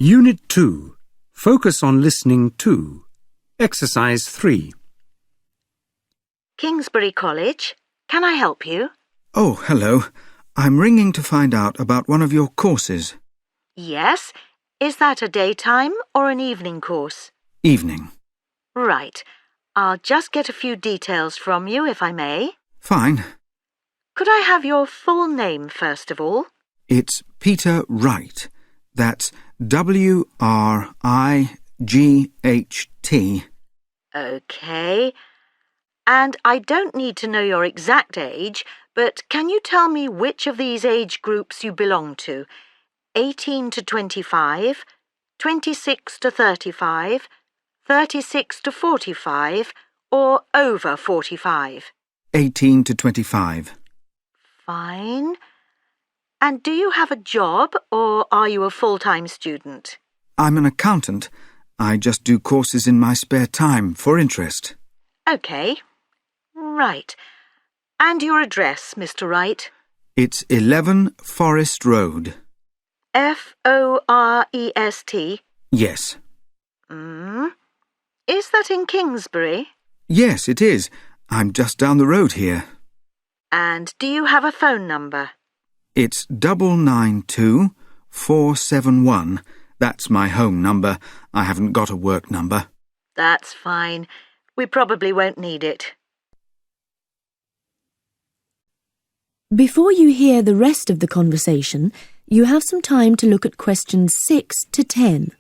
Unit 2. Focus on listening to. Exercise 3. Kingsbury College. Can I help you? Oh, hello. I'm ringing to find out about one of your courses. Yes. Is that a daytime or an evening course? Evening. Right. I'll just get a few details from you, if I may. Fine. Could I have your full name, first of all? It's Peter Wright. That's W-R-I-G-H-T. OK. And I don't need to know your exact age, but can you tell me which of these age groups you belong to? 18 to 25, 26 to 35, 36 to 45, or over 45? 18 to 25. Fine. And do you have a job, or are you a full-time student? I'm an accountant. I just do courses in my spare time for interest. OK. Right. And your address, Mr. Wright? It's 11 Forest Road. F-O-R-E-S-T? Yes. Is that in Kingsbury? Yes, it is. I'm just down the road here. And do you have a phone number? It's 992-471. That's my home number. I haven't got a work number. That's fine. We probably won't need it. Before you hear the rest of the conversation, you have some time to look at questions 6 to 10.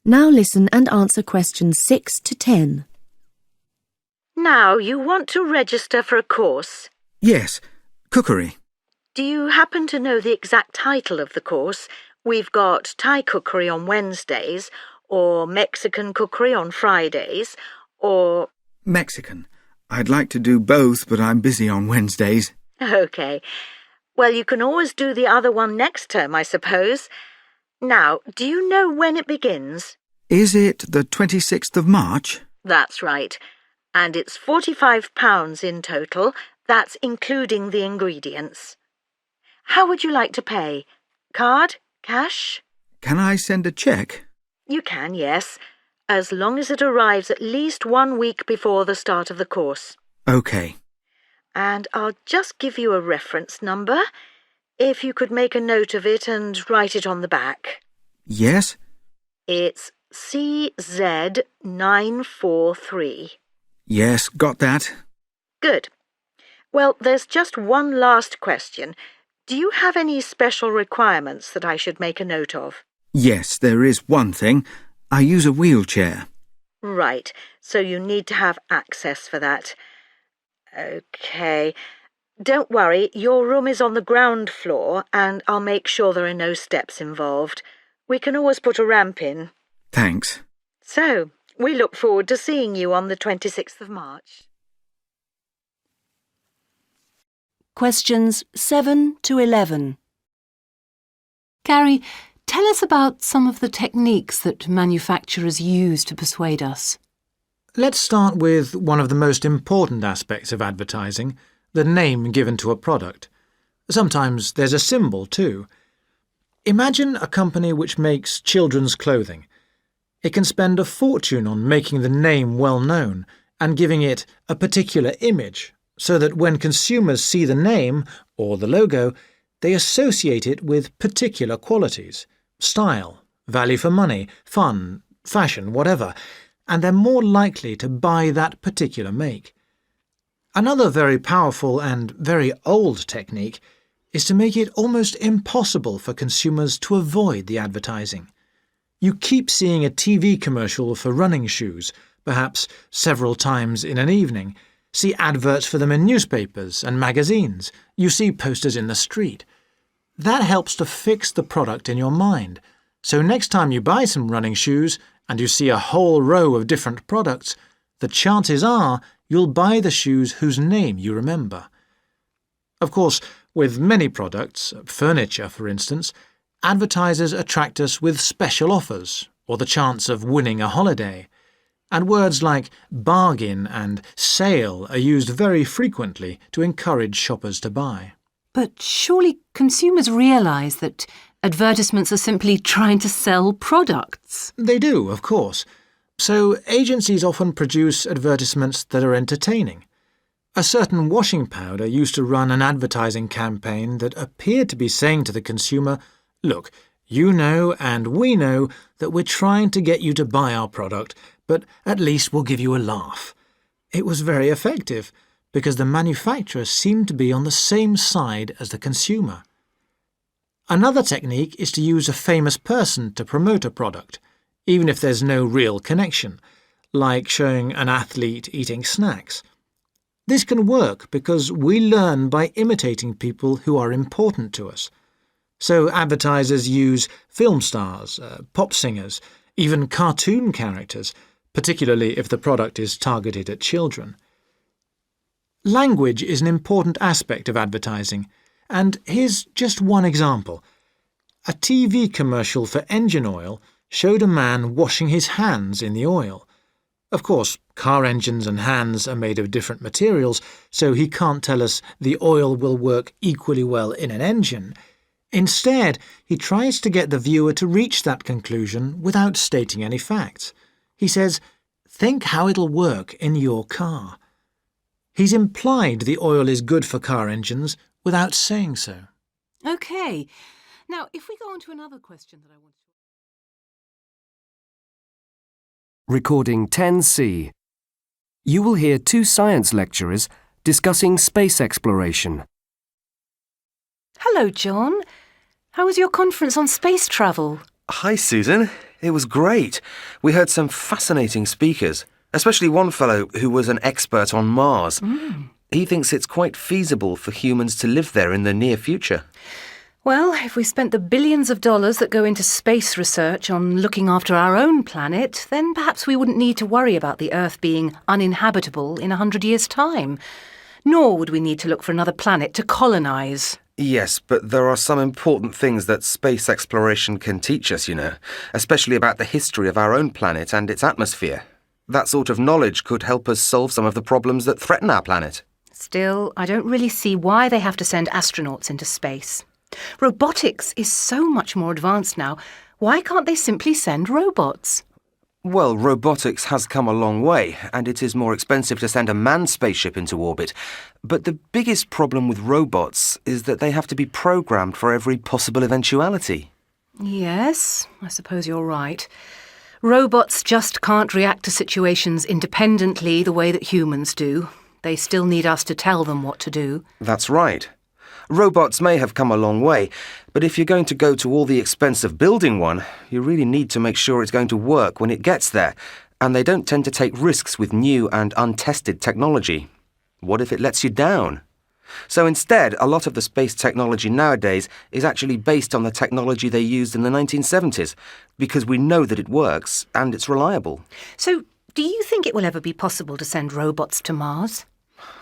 Now listen and answer questions 6 to 10. Now, you want to register for a course. Yes, cookery. Do you happen to know the exact title of the course? We've got Thai cookery on Wednesdays, or Mexican cookery on Fridays, or... Mexican. I'd like to do both, but I'm busy on Wednesdays. OK. Well, you can always do the other one next term, I suppose. Now, do you know when it begins? Is it the 26th of March? That's right. And it's £45 in total. That's including the ingredients. How would you like to pay? Card? Cash? Can I send a cheque? You can, yes, as long as it arrives at least 1 week before the start of the course. OK. And I'll just give you a reference number. If you could make a note of it and write it on the back. Yes? It's CZ943. Yes, got that. Good. Well, there's just one last question. Do you have any special requirements that I should make a note of? Yes, there is one thing. I use a wheelchair. Right, so you need to have access for that. OK. Don't worry, your room is on the ground floor and I'll make sure there are no steps involved. We can always put a ramp in. Thanks. So, we look forward to seeing you on the 26th of March. Questions 7 to 11. Carrie, tell us about some of the techniques that manufacturers use to persuade us. Let's start with one of the most important aspects of advertising, the name given to a product. Sometimes there's a symbol too. Imagine a company which makes children's clothing. It can spend a fortune on making the name well known and giving it a particular image, so that when consumers see the name or the logo, they associate it with particular qualities, style, value for money, fun, fashion, whatever, and they're more likely to buy that particular make. Another very powerful and very old technique is to make it almost impossible for consumers to avoid the advertising. You keep seeing a TV commercial for running shoes, perhaps several times in an evening, see adverts for them in newspapers and magazines, you see posters in the street. That helps to fix the product in your mind, So next time you buy some running shoes and you see a whole row of different products, the chances are you'll buy the shoes whose name you remember. Of course, with many products, furniture for instance, advertisers attract us with special offers or the chance of winning a holiday. And words like bargain and sale are used very frequently to encourage shoppers to buy. But surely consumers realise that advertisements are simply trying to sell products. They do, of course. So agencies often produce advertisements that are entertaining. A certain washing powder used to run an advertising campaign that appeared to be saying to the consumer, "Look, you know and we know that we're trying to get you to buy our product, but at least we'll give you a laugh." It was very effective because the manufacturer seemed to be on the same side as the consumer. Another technique is to use a famous person to promote a product, even if there's no real connection, like showing an athlete eating snacks. This can work because we learn by imitating people who are important to us. So advertisers use film stars, pop singers, even cartoon characters, particularly if the product is targeted at children. Language is an important aspect of advertising, and here's just one example. A TV commercial for engine oil showed a man washing his hands in the oil. Of course, car engines and hands are made of different materials, so he can't tell us the oil will work equally well in an engine. Instead, he tries to get the viewer to reach that conclusion without stating any facts. He says, "Think how it'll work in your car." He's implied the oil is good for car engines without saying so. OK. Now, if we go on to another question that I want to... Recording 10C. You will hear two science lecturers discussing space exploration. Hello, John. How was your conference on space travel? Hi, Susan. It was great. We heard some fascinating speakers, especially one fellow who was an expert on Mars. He thinks it's quite feasible for humans to live there in the near future. Well, if we spent the billions of dollars that go into space research on looking after our own planet, then perhaps we wouldn't need to worry about the Earth being uninhabitable in 100 years' time. Nor would we need to look for another planet to colonise. Yes, but there are some important things that space exploration can teach us, you know, especially about the history of our own planet and its atmosphere. That sort of knowledge could help us solve some of the problems that threaten our planet. Still, I don't really see why they have to send astronauts into space. Robotics is so much more advanced now. Why can't they simply send robots? Well, robotics has come a long way, and it is more expensive to send a manned spaceship into orbit. But the biggest problem with robots is that they have to be programmed for every possible eventuality. Yes, I suppose you're right. Robots just can't react to situations independently the way that humans do. They still need us to tell them what to do. That's right. Robots may have come a long way, but if you're going to go to all the expense of building one, you really need to make sure it's going to work when it gets there, and they don't tend to take risks with new and untested technology. What if it lets you down? So instead, a lot of the space technology nowadays is actually based on the technology they used in the 1970s, because we know that it works and it's reliable. So, do you think it will ever be possible to send robots to Mars?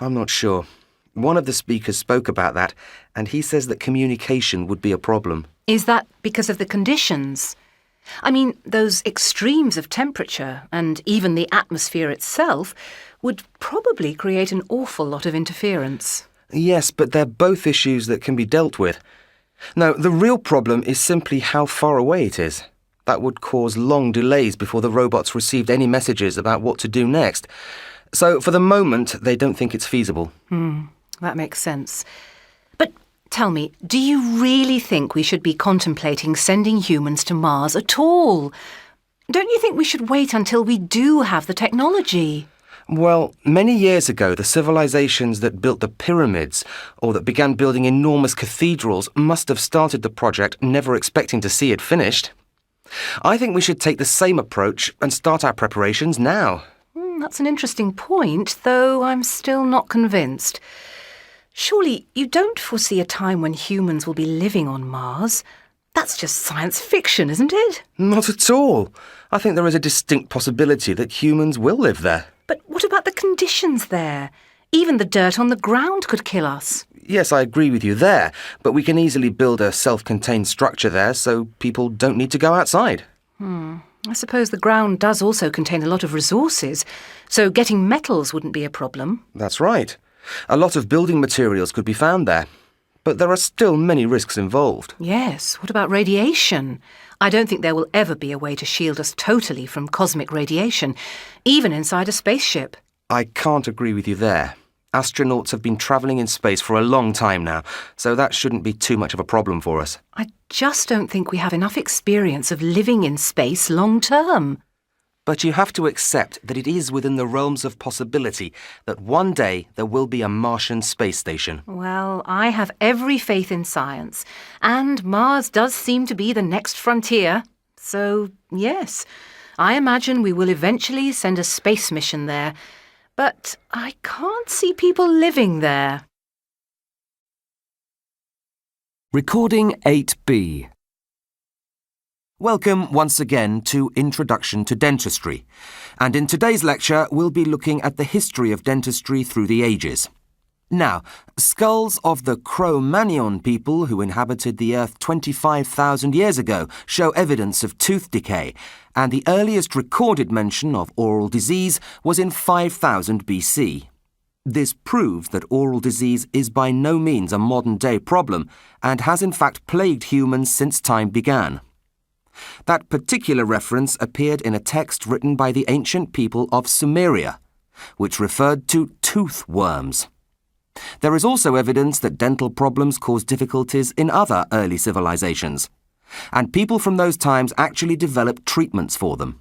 I'm not sure. One of the speakers spoke about that, and he says that communication would be a problem. Is that because of the conditions? I mean, those extremes of temperature and even the atmosphere itself would probably create an awful lot of interference. Yes, but they're both issues that can be dealt with. Now, the real problem is simply how far away it is. That would cause long delays before the robots received any messages about what to do next. So, for the moment, they don't think it's feasible. That makes sense. But tell me, do you really think we should be contemplating sending humans to Mars at all? Don't you think we should wait until we do have the technology? Well, many years ago, the civilizations that built the pyramids or that began building enormous cathedrals must have started the project never expecting to see it finished. I think we should take the same approach and start our preparations now. That's an interesting point, though I'm still not convinced. Surely you don't foresee a time when humans will be living on Mars. That's just science fiction, isn't it? Not at all. I think there is a distinct possibility that humans will live there. But what about the conditions there? Even the dirt on the ground could kill us. Yes, I agree with you there, but we can easily build a self-contained structure there so people don't need to go outside. I suppose the ground does also contain a lot of resources, so getting metals wouldn't be a problem. That's right. A lot of building materials could be found there, but there are still many risks involved. Yes, what about radiation? I don't think there will ever be a way to shield us totally from cosmic radiation, even inside a spaceship. I can't agree with you there. Astronauts have been travelling in space for a long time now, so that shouldn't be too much of a problem for us. I just don't think we have enough experience of living in space long term. But you have to accept that it is within the realms of possibility that one day there will be a Martian space station. Well, I have every faith in science, and Mars does seem to be the next frontier. So, yes, I imagine we will eventually send a space mission there. But I can't see people living there. Recording 8B. Welcome once again to Introduction to Dentistry. And in today's lecture, we'll be looking at the history of dentistry through the ages. Now, skulls of the Cro-Magnon people who inhabited the Earth 25,000 years ago show evidence of tooth decay, and the earliest recorded mention of oral disease was in 5000 BC. This proves that oral disease is by no means a modern-day problem and has in fact plagued humans since time began. That particular reference appeared in a text written by the ancient people of Sumeria, which referred to tooth worms. There is also evidence that dental problems caused difficulties in other early civilizations, and people from those times actually developed treatments for them.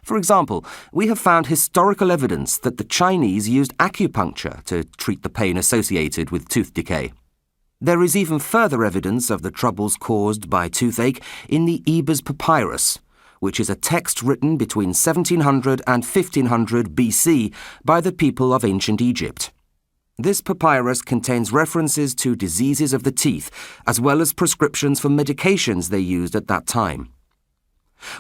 For example, we have found historical evidence that the Chinese used acupuncture to treat the pain associated with tooth decay. There is even further evidence of the troubles caused by toothache in the Ebers Papyrus, which is a text written between 1700 and 1500 BC by the people of ancient Egypt. This papyrus contains references to diseases of the teeth, as well as prescriptions for medications they used at that time.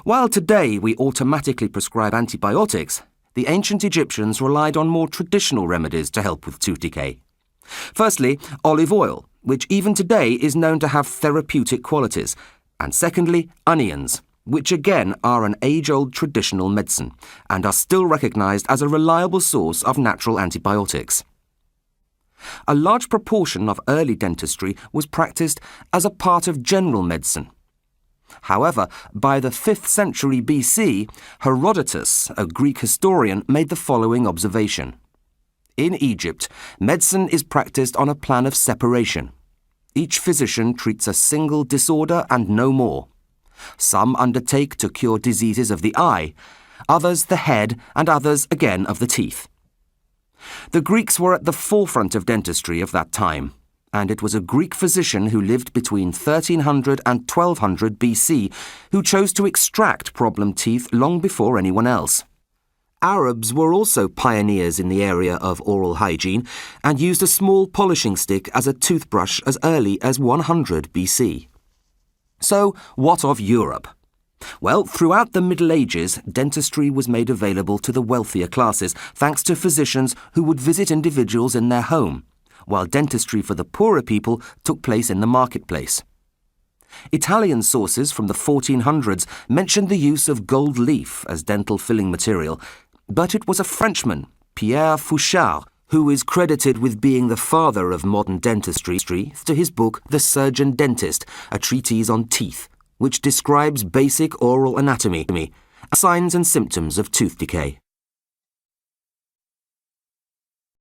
While today we automatically prescribe antibiotics, the ancient Egyptians relied on more traditional remedies to help with tooth decay. Firstly, olive oil, which even today is known to have therapeutic qualities, and secondly, onions, which again are an age-old traditional medicine and are still recognized as a reliable source of natural antibiotics. A large proportion of early dentistry was practiced as a part of general medicine. However, by the 5th century BC, Herodotus, a Greek historian, made the following observation. In Egypt, medicine is practiced on a plan of separation. Each physician treats a single disorder and no more. Some undertake to cure diseases of the eye, others the head, and others again of the teeth. The Greeks were at the forefront of dentistry of that time, and it was a Greek physician who lived between 1300 and 1200 BC who chose to extract problem teeth long before anyone else. Arabs were also pioneers in the area of oral hygiene and used a small polishing stick as a toothbrush as early as 100 BC. So, what of Europe? Well, throughout the Middle Ages, dentistry was made available to the wealthier classes thanks to physicians who would visit individuals in their home, while dentistry for the poorer people took place in the marketplace. Italian sources from the 1400s mentioned the use of gold leaf as dental filling material, but it was a Frenchman, Pierre Fouchard, who is credited with being the father of modern dentistry to his book The Surgeon Dentist, a treatise on teeth, which describes basic oral anatomy, signs and symptoms of tooth decay.